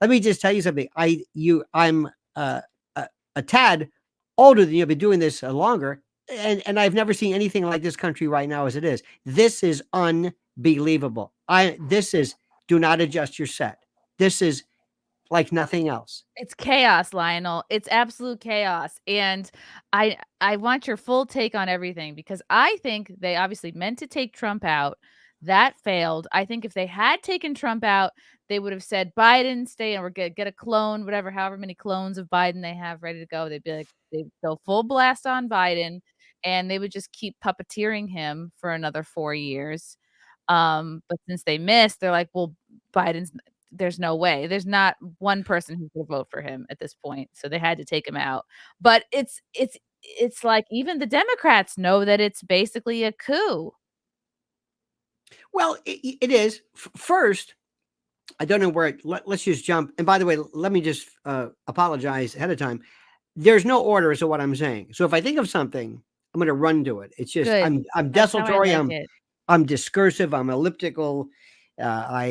Let me just tell you something. I'm a tad older than you. I've been doing this longer, and I've never seen anything like this country right now as it is. This is unbelievable. Do not adjust your set. This is like nothing else. It's chaos, Lionel. It's absolute chaos. And I want your full take on everything, because I think they obviously meant to take Trump out. That failed. I think if they had taken Trump out, they would have said Biden stay and we're gonna get a clone, whatever, however many clones of Biden they have ready to go. They'd be like, they'd go full blast on Biden, and they would just keep puppeteering him for another 4 years. But since they missed, they're like, well, there's no way. There's not one person who will vote for him at this point. So they had to take him out. But it's like even the Democrats know that it's basically a coup. Well, it is. First, I don't know where. Let's just jump. And by the way, let me just apologize ahead of time. There's no order as to what I'm saying. So if I think of something, I'm going to run to it. It's just Good. I'm That's how I desultory. like it. I'm discursive. I'm elliptical. What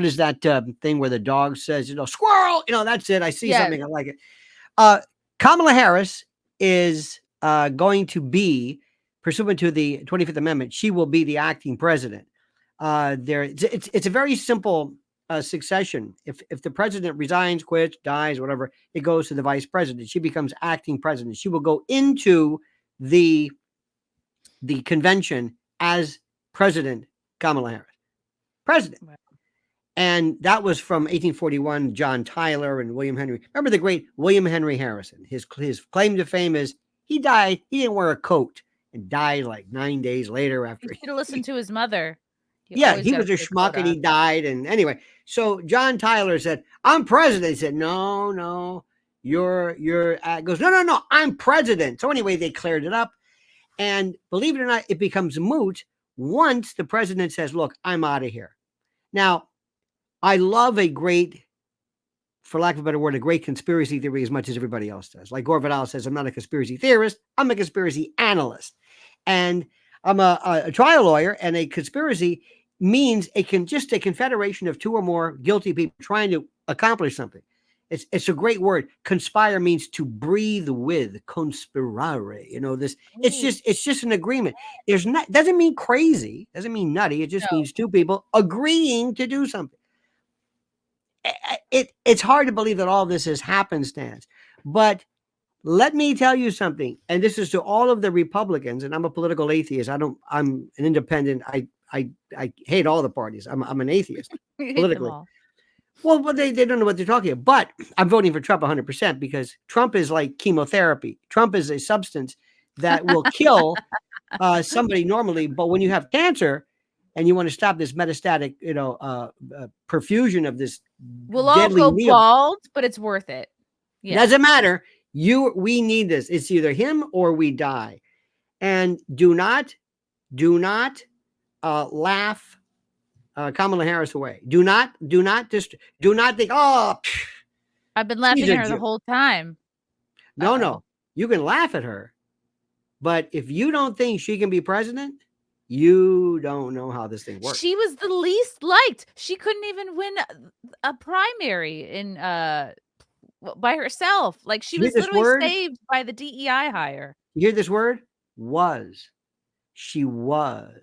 is that thing where the dog says, squirrel? That's it. I see something. I like it. Kamala Harris is going to be, pursuant to the 25th Amendment, she will be the acting president. It's a very simple succession. If the president resigns, quits, dies, whatever, it goes to the vice president. She becomes acting president. She will go into the convention as President Kamala Harris. President. Wow. And that was from 1841, John Tyler and William Henry. Remember the great William Henry Harrison? His claim to fame is he died, he didn't wear a coat and died like 9 days later after. You should have listened to his mother. He was a schmuck and he died. And anyway, so John Tyler said, I'm president. He said, no, you're goes, no, I'm president. So anyway, they cleared it up. And believe it or not, it becomes moot once the president says, look, I'm out of here. Now, I love for lack of a better word, a great conspiracy theory as much as everybody else does. Like Gore Vidal says, I'm not a conspiracy theorist. I'm a conspiracy analyst. And I'm a trial lawyer, and a conspiracy means a confederation of two or more guilty people trying to accomplish something. It's a great word. Conspire means to breathe with. Conspirare. It's just an agreement. Doesn't mean crazy. Doesn't mean nutty. It just means two people agreeing to do something. It's hard to believe that all this is happenstance. But let me tell you something. And this is to all of the Republicans. And I'm a political atheist. I'm an independent. I hate all the parties. I'm an atheist politically. Well, but they don't know what they're talking about. But I'm voting for Trump 100% because Trump is like chemotherapy. Trump is a substance that will kill somebody normally. But when you have cancer and you want to stop this metastatic, perfusion of this, we'll all go bald, but it's worth it. Yeah. Doesn't matter. We need this. It's either him or we die. And do not laugh Kamala Harris away. Do not think, I've been laughing at her the whole time. No. You can laugh at her. But if you don't think she can be president, you don't know how this thing works. She was the least liked. She couldn't even win a primary by herself. Like she was literally saved by the DEI hire. You hear this word? She was.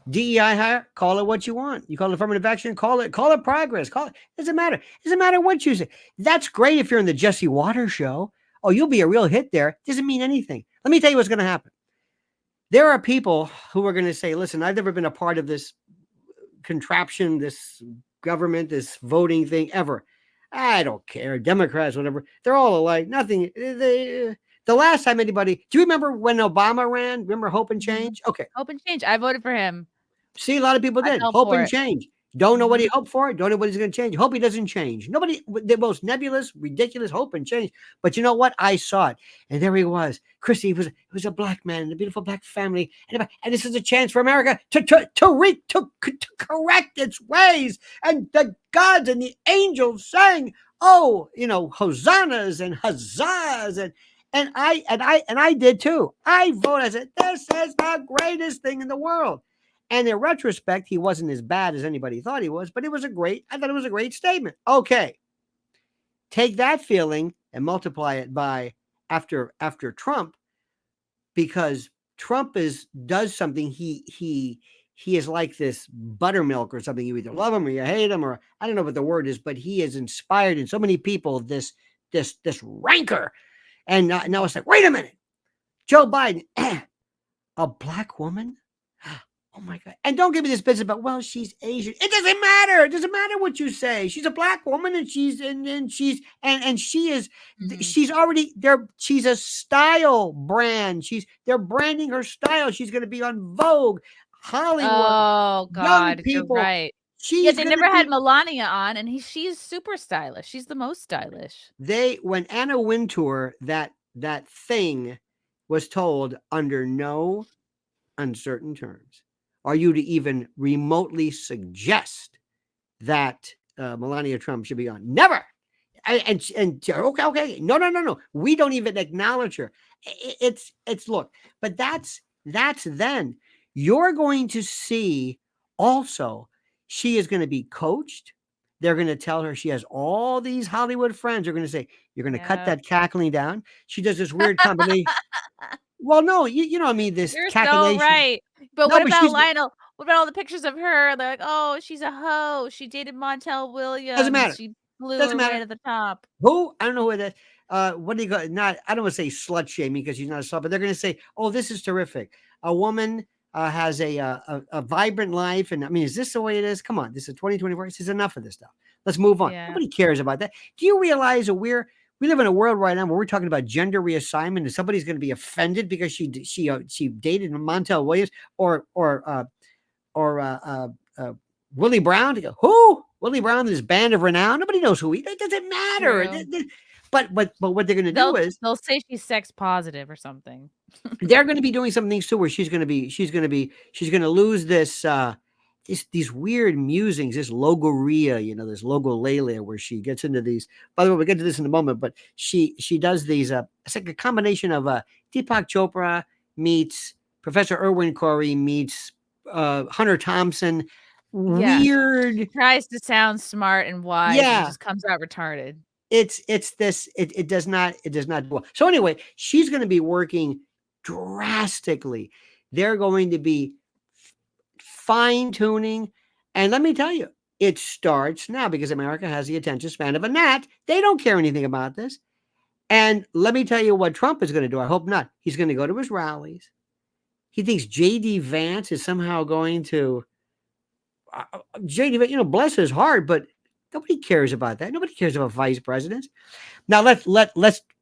DEI hire, call it what you want. You call it affirmative action, call it progress. Doesn't matter. Doesn't matter what you say. That's great if you're in the Jesse Waters show. Oh, you'll be a real hit there. Doesn't mean anything. Let me tell you what's going to happen. There are people who are going to say, listen, I've never been a part of this contraption, this government, this voting thing ever. I don't care. Democrats, whatever. They're all alike. Nothing. The last time anybody, do you remember when Obama ran? Remember Hope and Change? Okay. Hope and Change. I voted for him. See, a lot of people did. Hope and Change. Don't know what he hoped for. Don't know what he's going to change. Hope he doesn't change. Nobody, the most nebulous, ridiculous hope and change. But you know what? I saw it. And there he was. Chrissie was a black man in a beautiful black family. And this is a chance for America to correct its ways. And the gods and the angels sang, hosannas and huzzahs. And I did too. I voted. I said, this is the greatest thing in the world. And in retrospect, he wasn't as bad as anybody thought he was, but I thought it was a great statement. Okay. Take that feeling and multiply it by after Trump, because Trump does something. He is like this buttermilk or something. You either love him or you hate him, or I don't know what the word is, but he has inspired in so many people this rancor. And now it's like, wait a minute, Joe Biden, a black woman? Oh my God. And don't give me this business about, well, she's Asian. It doesn't matter. It doesn't matter what you say. She's a black woman, and she is, she's already there. She's a style brand. They're branding her style. She's going to be on Vogue, Hollywood. Oh God, young people. You're right. She's they never had Melania on, and she is super stylish. She's the most stylish. When Anna Wintour, that thing was told under no uncertain terms are you to even remotely suggest that Melania Trump should be on? Never. And okay. No. We don't even acknowledge her. It's look, but that's then. You're going to see also she is going to be coached. They're going to tell her she has all these Hollywood friends. They're going to say, you're going to cut that cackling down. She does this weird combination. Well, no, you know what I mean? This You're calculation. So right. But what about Lionel? What about all the pictures of her? They're like, oh, she's a hoe. She dated Montel Williams. Doesn't matter. She blew Doesn't her matter. way to the top. Who? I don't know who that. What do you got? I don't want to say slut shaming because she's not a slut, but they're going to say, oh, this is terrific. A woman has a vibrant life. And I mean, is this the way it is? Come on. This is 2024. This is enough of this stuff. Let's move on. Yeah. Nobody cares about that. Do you realize that we live in a world right now where we're talking about gender reassignment, and somebody's going to be offended because she dated Montel Williams or Willie Brown? To go, who? Willie Brown and his band of renown? Nobody knows who he. It doesn't matter. But what they're going to do is they'll say she's sex positive or something. They're going to be doing some things too, where she's going to lose this. These weird musings, this logoria, this logolalia, where she gets into these. By the way, we'll get to this in a moment, but she does these. It's like a combination of Deepak Chopra meets Professor Irwin Corey meets Hunter Thompson. Weird. She tries to sound smart and wise. Yeah, and just comes out retarded. It's this. It does not do well. So anyway, she's going to be working drastically. They're going to be fine tuning. And let me tell you, it starts now because America has the attention span of a gnat. They don't care anything about this. And let me tell you what Trump is going to do. I hope not. He's going to go to his rallies. He thinks J.D. Vance is somehow going to J.D. Vance, bless his heart, but nobody cares about that. Nobody cares about vice presidents. Now let's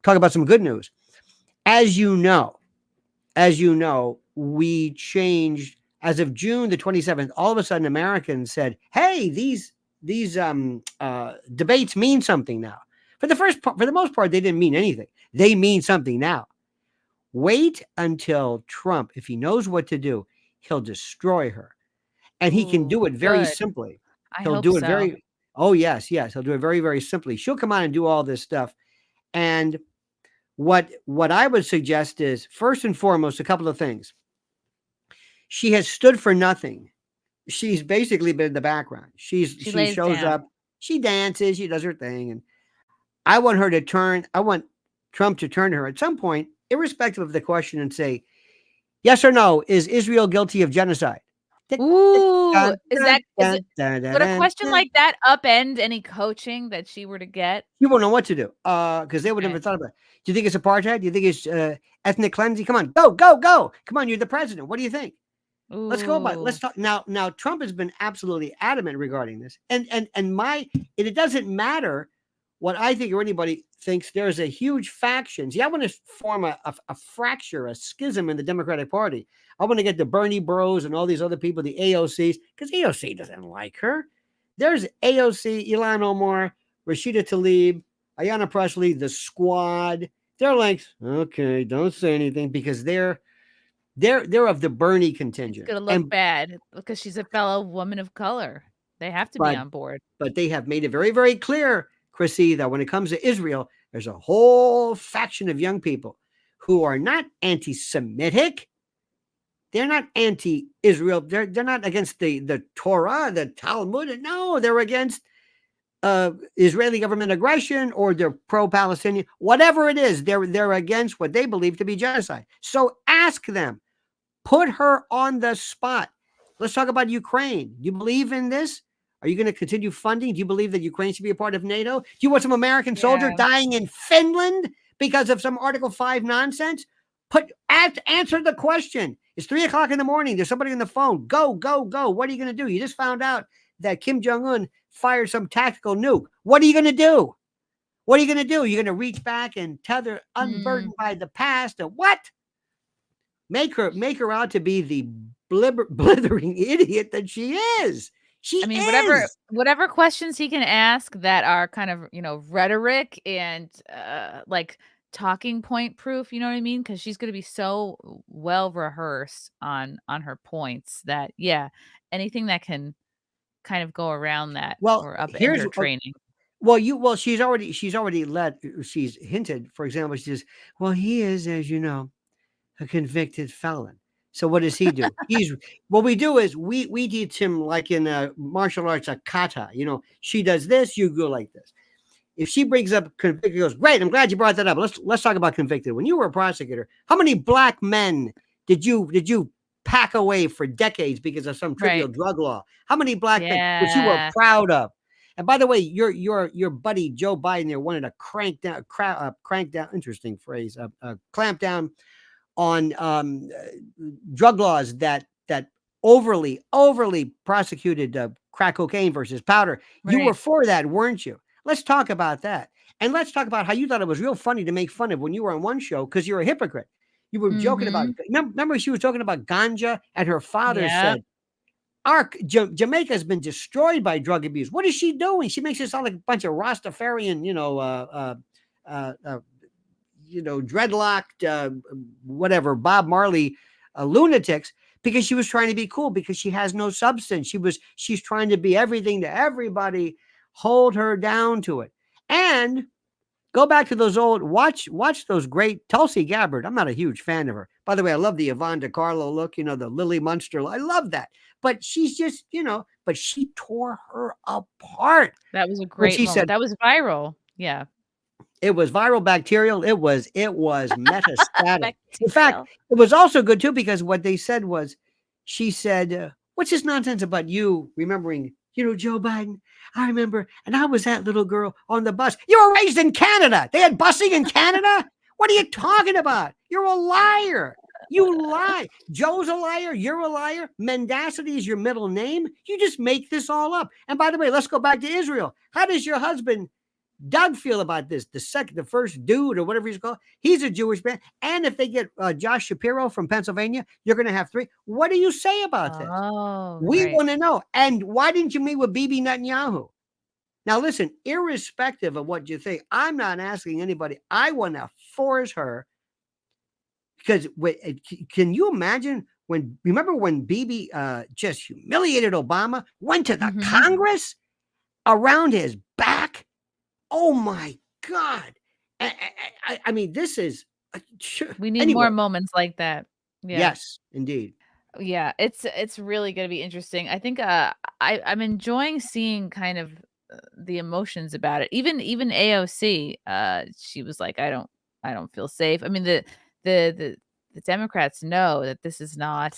talk about some good news. As you know, we changed. As of June the 27th, all of a sudden Americans said, hey, these debates mean something now. For the most part, they didn't mean anything. They mean something now. Wait until Trump, if he knows what to do, he'll destroy her. And he can do it very simply. He'll do it very, oh yes. He'll do it very, very simply. She'll come on and do all this stuff. And what I would suggest is, first and foremost, a couple of things. She has stood for nothing. She's basically been in the background. She shows up, she dances, she does her thing. And I want Trump to turn to her at some point, irrespective of the question, and say, yes or no, is Israel guilty of genocide? Ooh, would a question like that upend any coaching that she were to get? You won't know what to do because they would have never thought about it. Do you think it's apartheid? Do you think it's ethnic cleansing? Come on, go. Come on, you're the president. What do you think? Ooh. Let's go about it. Let's talk now. Now, Trump has been absolutely adamant regarding this, and it doesn't matter what I think or anybody thinks. There's a huge faction. See, I want to form a fracture, a schism in the Democratic Party. I want to get the Bernie Bros and all these other people, the AOCs, because AOC doesn't like her. There's AOC, Ilhan Omar, Rashida Tlaib, Ayanna Pressley, the Squad. They're like, okay, don't say anything, because they're of the Bernie contingent. It's gonna look bad because she's a fellow woman of color. They have to be on board. But they have made it very, very clear, Chrissy, that when it comes to Israel, there's a whole faction of young people who are not anti-Semitic. they're not anti-Israel. They're not against the Torah, the Talmud. No, they're against Israeli government aggression, or they're pro-Palestinian. Whatever it is, they're against what they believe to be genocide. So ask them. Put her on the spot. Let's talk about Ukraine. Do you believe in this? Are you going to continue funding? Do you believe that Ukraine should be a part of NATO? Do you want some American soldier dying in Finland because of some Article 5 nonsense? Answer the question. It's 3:00 in the morning. There's somebody on the phone. Go, go, go. What are you going to do? You just found out that Kim Jong-un fired some tactical nuke. What are you going to do? What are you going to do? You're going to reach back and tether, unburdened by the past, and what? Make her out to be the blithering idiot that she is. I mean, whatever questions he can ask that are kind of, rhetoric and like talking point proof, you know what I mean? Because she's going to be so well rehearsed on her points that, anything that can kind of go around that or up in her training. She's already she's hinted, for example, she says, well, he is, as you know, a convicted felon. So what does he do? What we do is we teach him, like in martial arts, a kata. She does this, you go like this. If she brings up convicted, he goes, great, I'm glad you brought that up. Let's talk about convicted. When you were a prosecutor, how many black men did you pack away for decades because of some trivial drug law? How many black men which you were proud of? And by the way, your buddy Joe Biden there wanted to crank down. Interesting phrase. Clamp down on drug laws that overly prosecuted crack cocaine versus powder. You were for that, weren't you? Let's talk about that. And let's talk about how you thought it was real funny to make fun of when you were on one show because you're a hypocrite. You were joking about, remember she was talking about ganja, and her father said, Jamaica has been destroyed by drug abuse. What is she doing? She makes it sound like a bunch of Rastafarian, dreadlocked, whatever, Bob Marley lunatics, because she was trying to be cool, because she has no substance. She's trying to be everything to everybody. Hold her down to it. And go back to those old, watch those great Tulsi Gabbard. I'm not a huge fan of her. By the way, I love the Yvonne DiCarlo look, the Lily Munster. I love that. But she's just, but she tore her apart. That was a great moment. Said, that was viral. Yeah. It was viral bacterial. It was metastatic. In fact, it was also good too, because what they said was, she said, what's this nonsense about you remembering, Joe Biden? I remember, and I was that little girl on the bus. You were raised in Canada. They had busing in Canada? What are you talking about? You're a liar. You lie. Joe's a liar. You're a liar. Mendacity is your middle name. You just make this all up. And by the way, let's go back to Israel. How does your husband Doug feel about this? The first dude, or whatever he's called, he's a Jewish man. And if they get Josh Shapiro from Pennsylvania, you're going to have 3. What do you say about this? We want to know. And why didn't you meet with Bibi Netanyahu? Now, listen, irrespective of what you think, I'm not asking anybody. I want to force her, because can you imagine remember when Bibi just humiliated Obama, went to the Congress around his back? Oh my God. I mean, this is, we need more moments like that. Yeah. Yes, indeed. Yeah. It's really going to be interesting. I think I'm enjoying seeing kind of the emotions about it. Even AOC, she was like, I don't feel safe. I mean, the Democrats know that this is not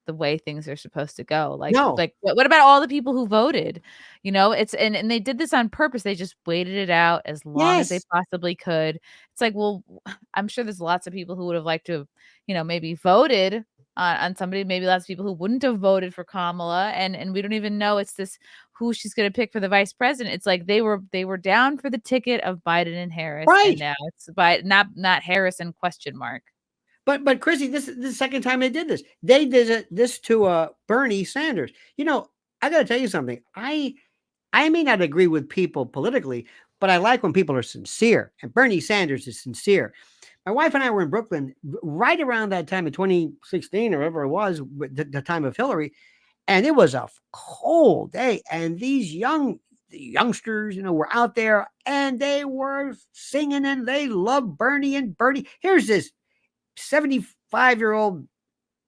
the way things are supposed to go. Like what about all the people who voted? It's and they did this on purpose. They just waited it out as long as they possibly could. It's like, well, I'm sure there's lots of people who would have liked to have, maybe voted on somebody, maybe lots of people who wouldn't have voted for Kamala, and we don't even know it's this who she's going to pick for the vice president. It's like they were down for the ticket of Biden and Harris, and now it's not Harris and question mark. But Chrissy, this is the second time they did this. They did this to Bernie Sanders. I got to tell you something. I may not agree with people politically, but I like when people are sincere, and Bernie Sanders is sincere. My wife and I were in Brooklyn right around that time in 2016 or whatever it was, the time of Hillary, and it was a cold day. And these youngsters, were out there, and they were singing, and they loved Bernie. And Bernie, here's this 75-year-old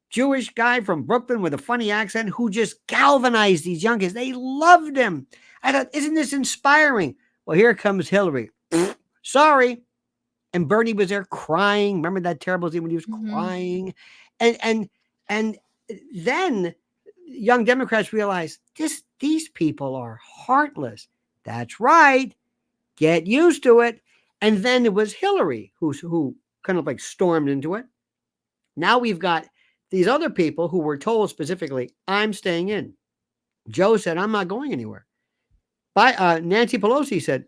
Jewish guy from Brooklyn with a funny accent who just galvanized these young kids. They loved him. I thought, isn't this inspiring? Well, here comes Hillary. Sorry. And Bernie was there crying. Remember that terrible scene when he was crying? And then young Democrats realized these people are heartless. That's right. Get used to it. And then it was Hillary who kind of like stormed into it. Now we've got these other people who were told specifically, I'm staying in. Joe said, I'm not going anywhere. Nancy Pelosi said,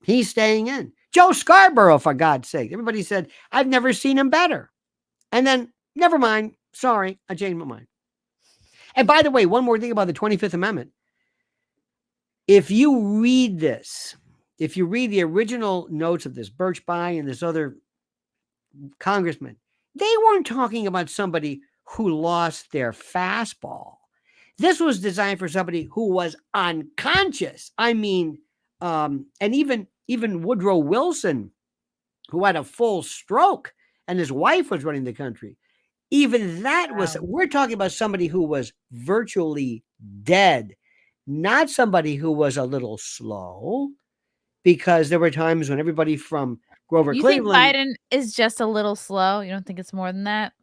he's staying in. Joe Scarborough, for God's sake. Everybody said, I've never seen him better. And then, never mind. Sorry, I changed my mind. And by the way, one more thing about the 25th Amendment. If you read this, if you read the original notes of this, Birch Bayh and this other congressman, they weren't talking about somebody who lost their fastball. This was designed for somebody who was unconscious. I mean, and even Woodrow Wilson, who had a full stroke and his wife was running the country. Even that was, we're talking about somebody who was virtually dead, not somebody who was a little slow, because there were times when everybody from Grover Cleveland. You think Biden is just a little slow? You don't think it's more than that?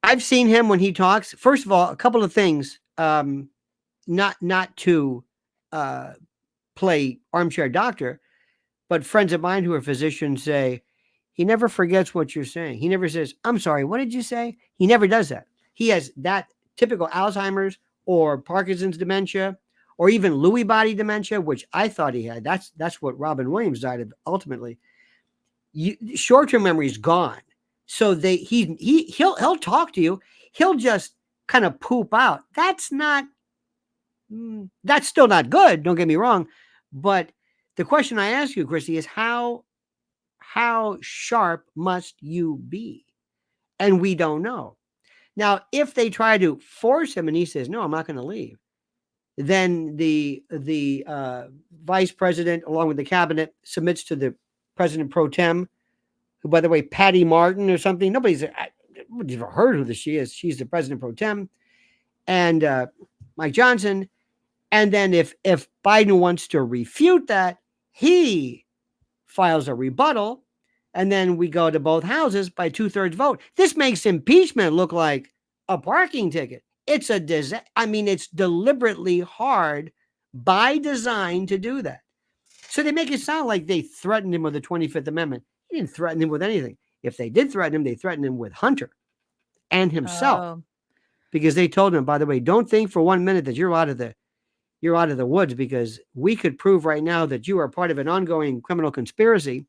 I've seen him when he talks. First of all, a couple of things, not to play armchair doctor, but friends of mine who are physicians say, he never forgets what you're saying. He never says, I'm sorry, what did you say? He never does that. He has that typical Alzheimer's or Parkinson's dementia, or even Lewy body dementia, which I thought he had. That's what Robin Williams died of ultimately. Short-term memory is gone. So he'll talk to you. He'll just kind of poop out. That's still not good. Don't get me wrong. But the question I ask you, Chrissie, is how sharp must you be? And we don't know. Now, if they try to force him and he says, no, I'm not going to leave, then the vice president, along with the cabinet, submits to the president pro tem, who, by the way, Patty Martin or something. Nobody's ever heard who she is. She's the president pro tem. And Mike Johnson. And then if Biden wants to refute that, he files a rebuttal, and then we go to both houses by 2/3 vote. This makes impeachment look like a parking ticket. It's a disaster. I mean, it's deliberately hard by design to do that. So they make it sound like they threatened him with the 25th Amendment. He didn't threaten him with anything. If they did threaten him, they threatened him with Hunter and himself, because they told him, by the way, don't think for 1 minute that you're out of the woods, because we could prove right now that you are part of an ongoing criminal conspiracy,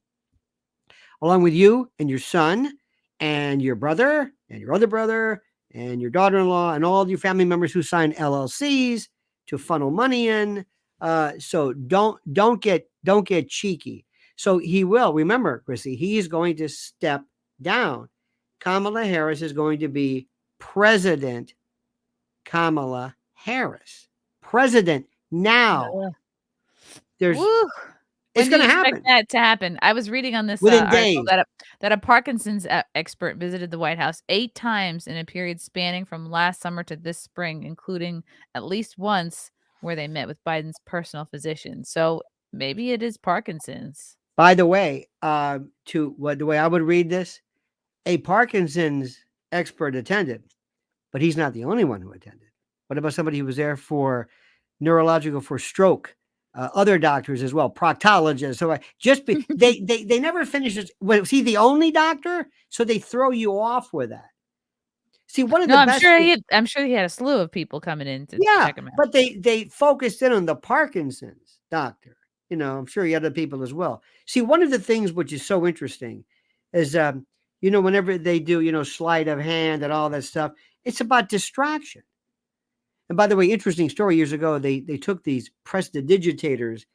along with you and your son and your brother and your other brother and your daughter-in-law and all your family members who signed LLCs to funnel money in. So don't get cheeky. So he will, remember, Chrissie, he's going to step down. Kamala Harris is going to be President Kamala Harris. President now. There's it's going to happen. That to happen. I was reading on this within days that a Parkinson's expert visited the White House 8 times in a period spanning from last summer to this spring, including at least once where they met with Biden's personal physician. So maybe it is Parkinson's. By the way, the way I would read this, a Parkinson's expert attended, but he's not the only one who attended. What about somebody who was there for neurological, for stroke? Other doctors as well, proctologists. So they never finish it. Was he the only doctor? So they throw you off with that. See, one of the best. I'm sure he had a slew of people coming in to check him out. But they focused in on the Parkinson's doctor. You know, I'm sure he had other people as well. See, one of the things which is so interesting is, whenever they do, sleight of hand and all that stuff, it's about distraction. And by the way, interesting story, years ago, they took these prestidigitators,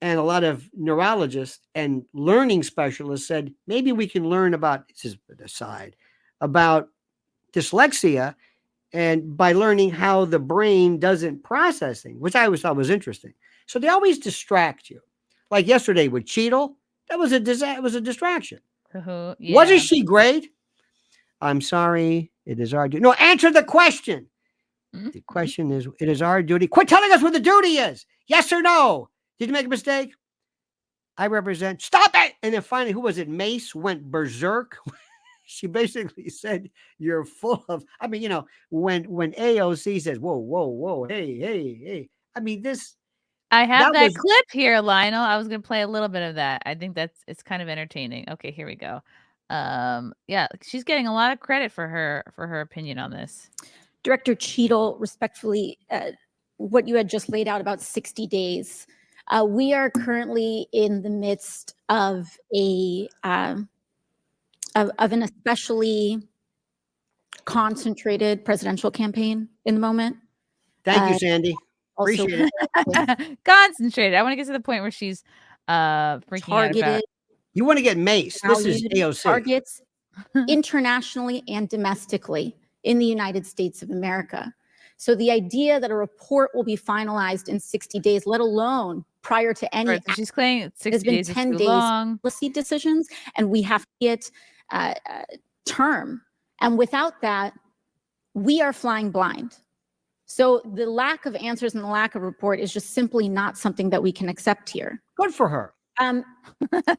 and a lot of neurologists and learning specialists said, maybe we can learn about, this is an aside, about dyslexia, and by learning how the brain doesn't process things, which I always thought was interesting. So they always distract you. Like yesterday with Cheadle, that was a distraction. Yeah. Wasn't she great? I'm sorry. It is our duty. No, answer the question. Mhm. The question is, it is our duty. Quit telling us what the duty is. Yes or no? Did you make a mistake? I represent. Stop it. And then finally, who was it? Mace went berserk. She basically said, you're full of, I mean, when AOC says, whoa, whoa, whoa, hey, hey, hey. I mean, I have that was, clip here, Lionel. I was going to play a little bit of that. I think it's kind of entertaining. Okay, here we go. Yeah, she's getting a lot of credit for her opinion on this. Director Cheadle, respectfully, what you had just laid out about 60 days. We are currently in the midst of an especially concentrated presidential campaign in the moment. thank you, Sandy. Appreciate it. Concentrated. I want to get to the point where she's freaking targeted. out about. You want to get Mace. This is AOC. Targets internationally and domestically in the United States of America. So the idea that a report will be finalized in 60 days, let alone prior to any, right, so she's claiming 60 days 10 is too long. Policy decisions, and we have to get term. And without that, we are flying blind. So the lack of answers and the lack of report is just simply not something that we can accept here. Good for her.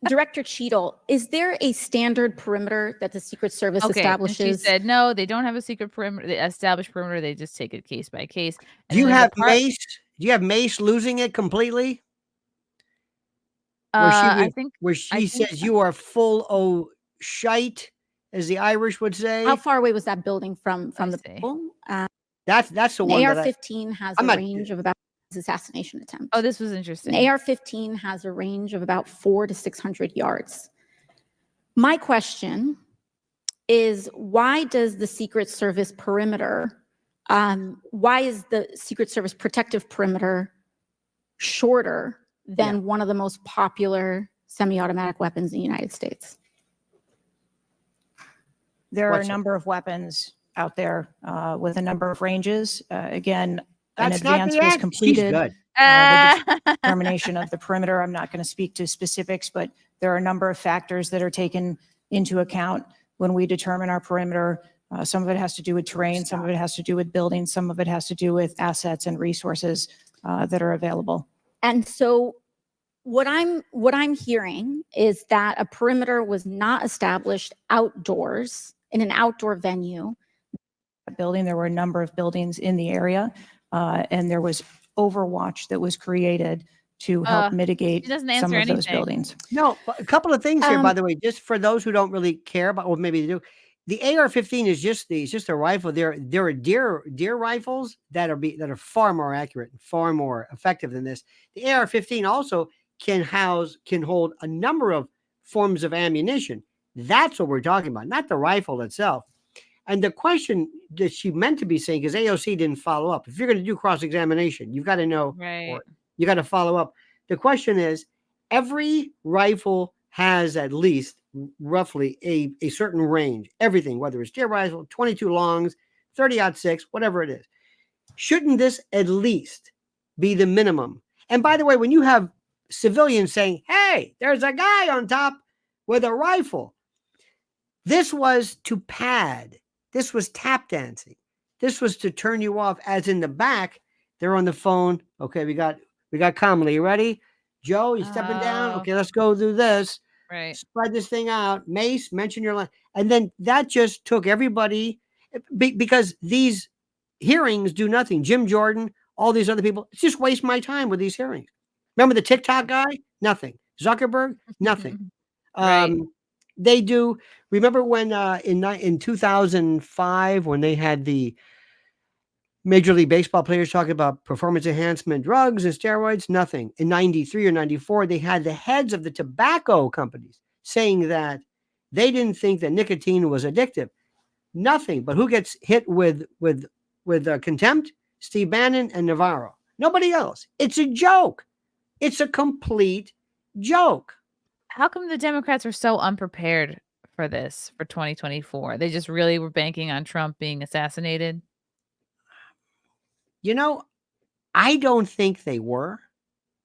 Director Cheadle, is there a standard perimeter that the Secret Service establishes? And she said, no, they don't have a secret perimeter. They establish perimeter. They just take it case by case. Do you have Mace? Do you have Mace losing it completely? I think where she says you are full o' shite, as the Irish would say. How far away was that building from the people? That's the one. AR-15 has a range of about assassination attempt. Oh, this was interesting. An AR-15 has a range of about 400 to 600 yards. My question is, why does the Secret Service perimeter, why is the Secret Service protective perimeter shorter than one of the most popular semi-automatic weapons in the United States? There are a number of weapons out there with a number of ranges. Again, an advance was completed. The determination of the perimeter. I'm not going to speak to specifics, but there are a number of factors that are taken into account when we determine our perimeter. Some of it has to do with terrain, some of it has to do with buildings, some of it has to do with assets and resources that are available. And so what I'm hearing is that a perimeter was not established outdoors in an outdoor venue. Building, there were a number of buildings in the area. And there was overwatch that was created to help mitigate some of those buildings. No, a couple of things here, by the way, just for those who don't really care about, or maybe they do. The AR-15 is just a rifle. There are deer rifles that are far more accurate, far more effective than this. The AR-15 also can hold a number of forms of ammunition. That's what we're talking about, not the rifle itself. And the question that she meant to be saying, because AOC didn't follow up. If you're going to do cross-examination, you've got to know, or you got to follow up. The question is, every rifle has at least roughly a certain range. Everything, whether it's deer rifle, 22 longs, 30-06, whatever it is. Shouldn't this at least be the minimum? And by the way, when you have civilians saying, hey, there's a guy on top with a rifle, this was to pad. This was tap dancing. This was to turn you off, as in the back, they're on the phone. Okay, we got Kamala. You ready? Joe, you stepping down? Okay, let's go do this. Right. Spread this thing out. Mace, mention your line. And then that just took everybody, because these hearings do nothing. Jim Jordan, all these other people, it's just waste my time with these hearings. Remember the TikTok guy? Nothing. Zuckerberg? Nothing. Right. They do. Remember when in 2005, when they had the Major League Baseball players talking about performance enhancement drugs and steroids? Nothing. In 93 or 94, they had the heads of the tobacco companies saying that they didn't think that nicotine was addictive. Nothing. But who gets hit with contempt? Steve Bannon and Navarro. Nobody else. It's a joke. It's a complete joke. How come the Democrats were so unprepared for this for 2024? They just really were banking on Trump being assassinated. I don't think they were.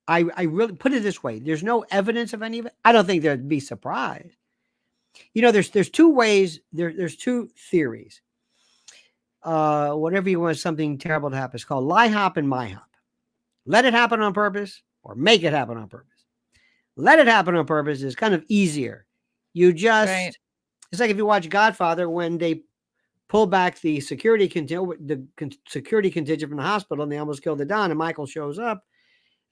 I really put it this way. There's no evidence of any of it. I don't think they'd be surprised. there's two ways. There's two theories. Whatever you want something terrible to happen, it's called lie hop and my hop. Let it happen on purpose or make it happen on purpose. Let it happen on purpose is kind of easier. You just, It's like if you watch Godfather, when they pull back the security contingent from the hospital and they almost kill the Don and Michael shows up.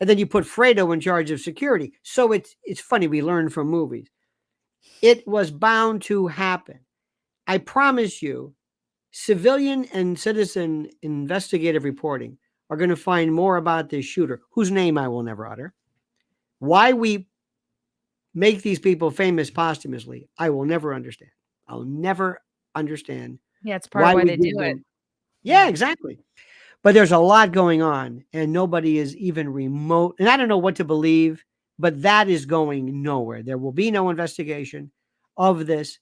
And then you put Fredo in charge of security. So it's funny. We learn from movies. It was bound to happen. I promise you, civilian and citizen investigative reporting are going to find more about this shooter, whose name I will never utter. Why we make these people famous posthumously, I will never understand. I'll never understand. Yeah, it's part of why they do it. Yeah, exactly. But there's a lot going on, and nobody is even remote. And I don't know what to believe, but that is going nowhere. There will be no investigation of this.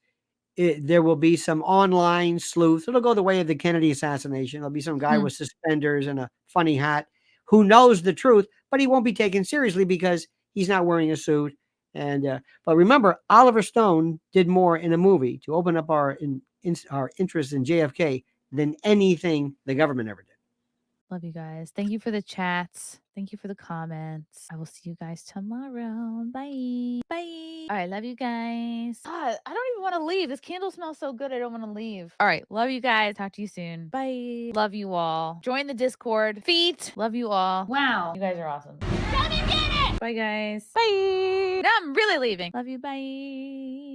There will be some online sleuth. It'll go the way of the Kennedy assassination. There'll be some guy with suspenders and a funny hat who knows the truth, but he won't be taken seriously because he's not wearing a suit. And but remember, Oliver Stone did more in a movie to open up our interest in JFK than anything the government ever did. Love you guys. Thank you for the chats. Thank you for the comments. I will see you guys tomorrow. Bye. Bye. All right. Love you guys. God, I don't even want to leave. This candle smells so good. I don't want to leave. All right. Love you guys. Talk to you soon. Bye. Love you all. Join the Discord. Feet. Love you all. Wow. You guys are awesome. Come and get it. Bye, guys. Bye. Now I'm really leaving. Love you. Bye.